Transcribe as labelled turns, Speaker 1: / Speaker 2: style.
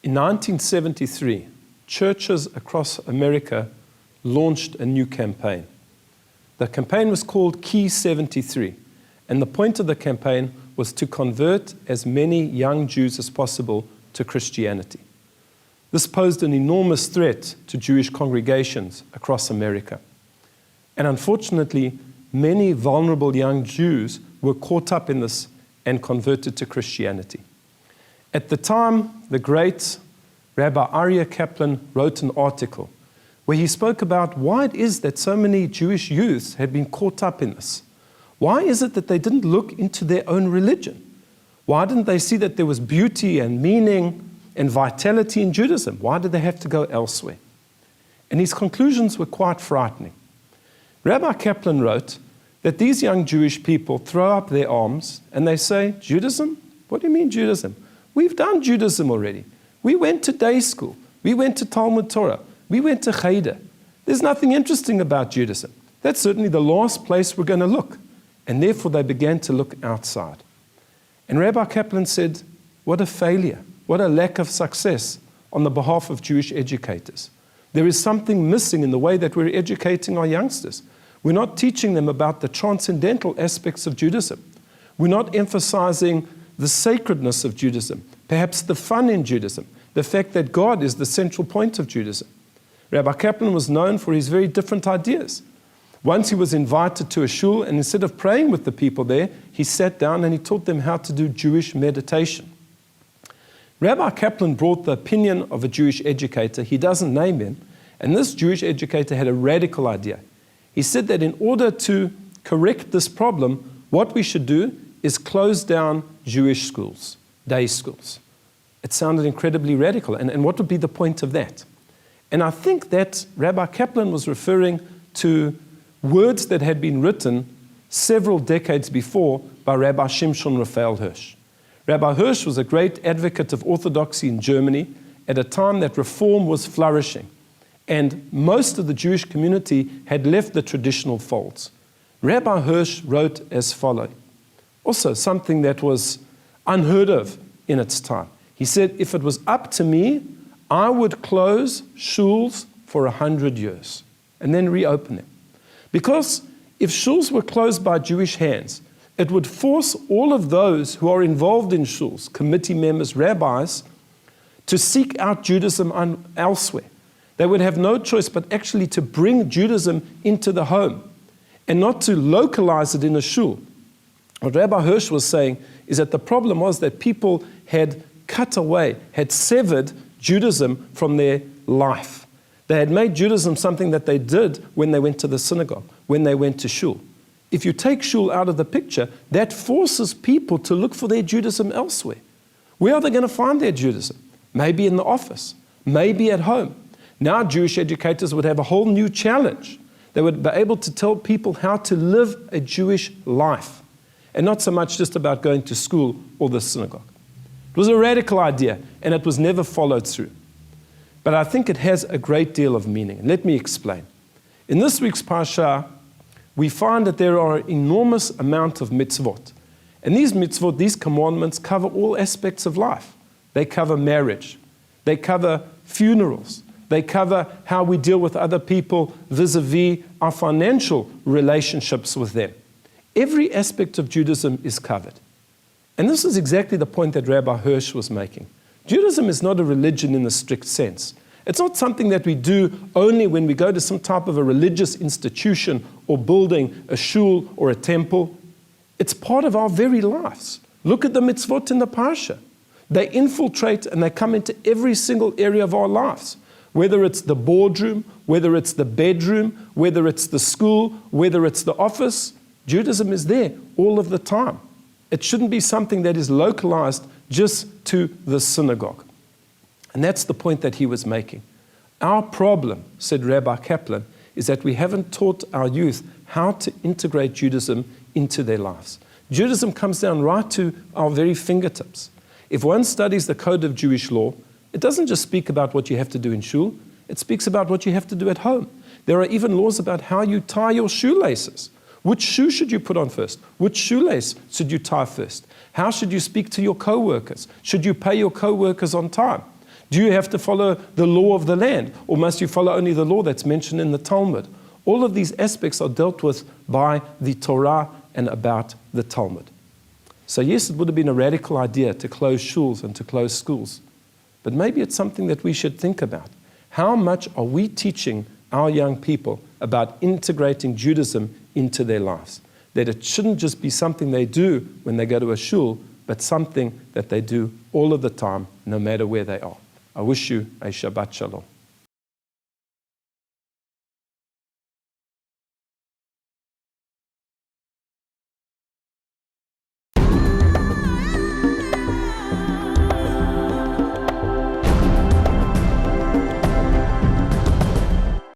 Speaker 1: In 1973, churches across America launched a new campaign. The campaign was called Key 73, and the point of the campaign was to convert as many young Jews as possible to Christianity. This posed an enormous threat to Jewish congregations across America. And unfortunately, many vulnerable young Jews were caught up in this and converted to Christianity. At the time, the great Rabbi Aryeh Kaplan wrote an article where he spoke about why it is that so many Jewish youths had been caught up in this. Why is it that they didn't look into their own religion? Why didn't they see that there was beauty and meaning and vitality in Judaism? Why did they have to go elsewhere? And his conclusions were quite frightening. Rabbi Kaplan wrote that these young Jewish people throw up their arms and they say, Judaism? What do you mean Judaism? We've done Judaism already. We went to day school. We went to Talmud Torah. We went to Cheder. There's nothing interesting about Judaism. That's certainly the last place we're going to look. And therefore they began to look outside. And Rabbi Kaplan said, what a failure, what a lack of success on the behalf of Jewish educators. There is something missing in the way that we're educating our youngsters. We're not teaching them about the transcendental aspects of Judaism. We're not emphasizing the sacredness of Judaism, perhaps the fun in Judaism, the fact that God is the central point of Judaism. Rabbi Kaplan was known for his very different ideas. Once he was invited to a shul, and instead of praying with the people there, he sat down and he taught them how to do Jewish meditation. Rabbi Kaplan brought the opinion of a Jewish educator. He doesn't name him. And this Jewish educator had a radical idea. He said that in order to correct this problem, what we should do is close down Jewish schools, day schools. It sounded incredibly radical. And what would be the point of that? And I think that Rabbi Kaplan was referring to words that had been written several decades before by Rabbi Shimshon Raphael Hirsch. Rabbi Hirsch was a great advocate of orthodoxy in Germany at a time that reform was flourishing. And most of the Jewish community had left the traditional folds. Rabbi Hirsch wrote as follows, also something that was unheard of in its time. He said, if it was up to me, I would close shuls for 100 years and then reopen them. Because if shuls were closed by Jewish hands, it would force all of those who are involved in shuls, committee members, rabbis, to seek out Judaism elsewhere. They would have no choice but actually to bring Judaism into the home and not to localize it in a shul. What Rabbi Hirsch was saying is that the problem was that people had cut away, had severed Judaism from their life. They had made Judaism something that they did when they went to the synagogue, when they went to shul. If you take shul out of the picture, that forces people to look for their Judaism elsewhere. Where are they going to find their Judaism? Maybe in the office, maybe at home. Now Jewish educators would have a whole new challenge. They would be able to tell people how to live a Jewish life, and not so much just about going to school or the synagogue. It was a radical idea, and it was never followed through. But I think it has a great deal of meaning. And let me explain. In this week's Parsha, we find that there are an enormous amount of mitzvot. And these mitzvot, these commandments, cover all aspects of life. They cover marriage. They cover funerals. They cover how we deal with other people vis-a-vis our financial relationships with them. Every aspect of Judaism is covered. And this is exactly the point that Rabbi Hirsch was making. Judaism is not a religion in the strict sense. It's not something that we do only when we go to some type of a religious institution or building a shul or a temple. It's part of our very lives. Look at the mitzvot in the Parsha. They infiltrate and they come into every single area of our lives. Whether it's the boardroom, whether it's the bedroom, whether it's the school, whether it's the office, Judaism is there all of the time. It shouldn't be something that is localized just to the synagogue. And that's the point that he was making. Our problem, said Rabbi Kaplan, is that we haven't taught our youth how to integrate Judaism into their lives. Judaism comes down right to our very fingertips. If one studies the code of Jewish law, it doesn't just speak about what you have to do in shul, it speaks about what you have to do at home. There are even laws about how you tie your shoelaces. Which shoe should you put on first? Which shoelace should you tie first? How should you speak to your co-workers? Should you pay your co-workers on time? Do you have to follow the law of the land, or must you follow only the law that's mentioned in the Talmud? All of these aspects are dealt with by the Torah and about the Talmud. So yes, it would have been a radical idea to close shuls and to close schools. But maybe it's something that we should think about. How much are we teaching our young people about integrating Judaism into their lives? That it shouldn't just be something they do when they go to a shul, but something that they do all of the time, no matter where they are. I wish you a Shabbat Shalom.